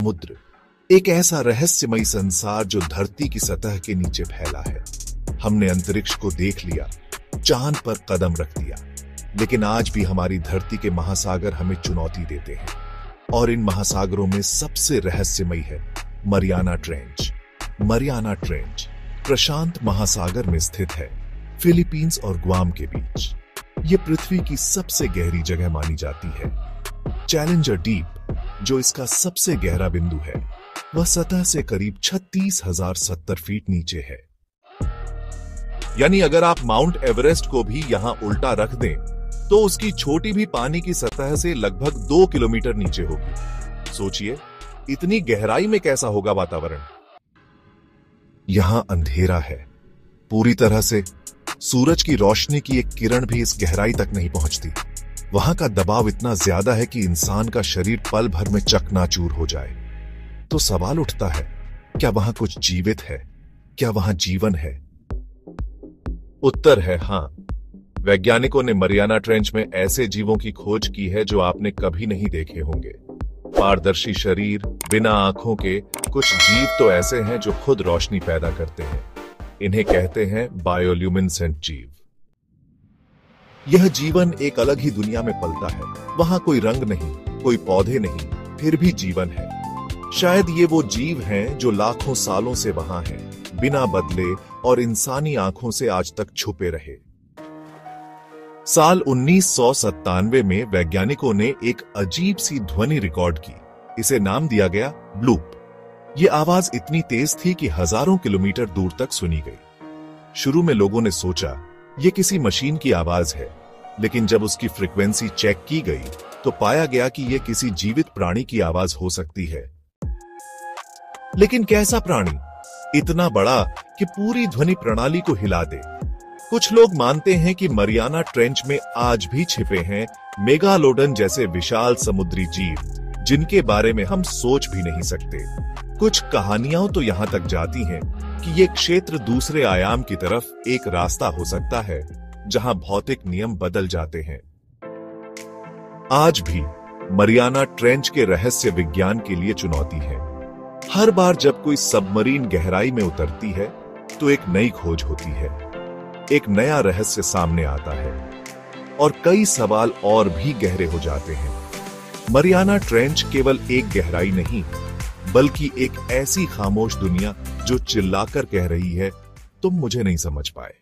समुद्र, एक ऐसा रहस्यमयी संसार जो धरती की सतह के नीचे फैला है। हमने अंतरिक्ष को देख लिया, चांद पर कदम रख दिया, लेकिन आज भी हमारी धरती के महासागर हमें चुनौती देते हैं। और इन महासागरों में सबसे रहस्यमयी है मरियाना ट्रेंच। मरियाना ट्रेंच प्रशांत महासागर में स्थित है, फिलीपींस और ग्वाम के बीच। ये पृथ्वी की सबसे गहरी जगह मानी जाती है। चैलेंजर डीप, जो इसका सबसे गहरा बिंदु है, वह सतह से करीब 36,070 फीट नीचे है। यानी अगर आप माउंट एवरेस्ट को भी यहां उल्टा रख दें, तो उसकी छोटी भी पानी की सतह से लगभग 2 किलोमीटर नीचे होगी। सोचिए, इतनी गहराई में कैसा होगा वातावरण। यहां अंधेरा है पूरी तरह से। सूरज की रोशनी की एक किरण भी इस गहराई तक नहीं पहुंचती। वहां का दबाव इतना ज्यादा है कि इंसान का शरीर पल भर में चकनाचूर हो जाए। तो सवाल उठता है, क्या वहां कुछ जीवित है? क्या वहां जीवन है? उत्तर है हां। वैज्ञानिकों ने मरियाना ट्रेंच में ऐसे जीवों की खोज की है जो आपने कभी नहीं देखे होंगे। पारदर्शी शरीर, बिना आंखों के कुछ जीव तो ऐसे हैं जो खुद रोशनी पैदा करते हैं। इन्हें कहते हैं बायोल्यूमिनेसेंट जीव। यह जीवन एक अलग ही दुनिया में पलता है। वहां कोई रंग नहीं, कोई पौधे नहीं, फिर भी जीवन है। शायद ये वो जीव हैं जो लाखों सालों से वहां हैं, बिना बदले और इंसानी आंखों से आज तक छुपे रहे। साल 1997 में वैज्ञानिकों ने एक अजीब सी ध्वनि रिकॉर्ड की। इसे नाम दिया गया ब्लूप। ये आवाज इतनी तेज थी कि हजारों किलोमीटर दूर तक सुनी गई। शुरू में लोगों ने सोचा ये किसी मशीन की आवाज है, लेकिन जब उसकी फ्रीक्वेंसी चेक की गई तो पाया गया कि यह किसी जीवित प्राणी की आवाज हो सकती है। लेकिन कैसा प्राणी, इतना बड़ा कि पूरी ध्वनि प्रणाली को हिला दे। कुछ लोग मानते हैं कि मरियाना ट्रेंच में आज भी छिपे हैं मेगालोडन जैसे विशाल समुद्री जीव, जिनके बारे में हम सोच भी नहीं सकते। कुछ कहानियां तो यहां तक जाती हैं कि ये क्षेत्र दूसरे आयाम की तरफ एक रास्ता हो सकता है, जहां भौतिक नियम बदल जाते हैं। आज भी मरियाना ट्रेंच के रहस्य विज्ञान के लिए चुनौती है। हर बार जब कोई सबमरीन गहराई में उतरती है, तो एक नई खोज होती है, एक नया रहस्य सामने आता है और कई सवाल और भी गहरे हो जाते हैं। मरियाना ट्रेंच केवल एक गहराई नहीं, बल्कि एक ऐसी खामोश दुनिया जो चिल्लाकर कह रही है, तुम मुझे नहीं समझ पाए।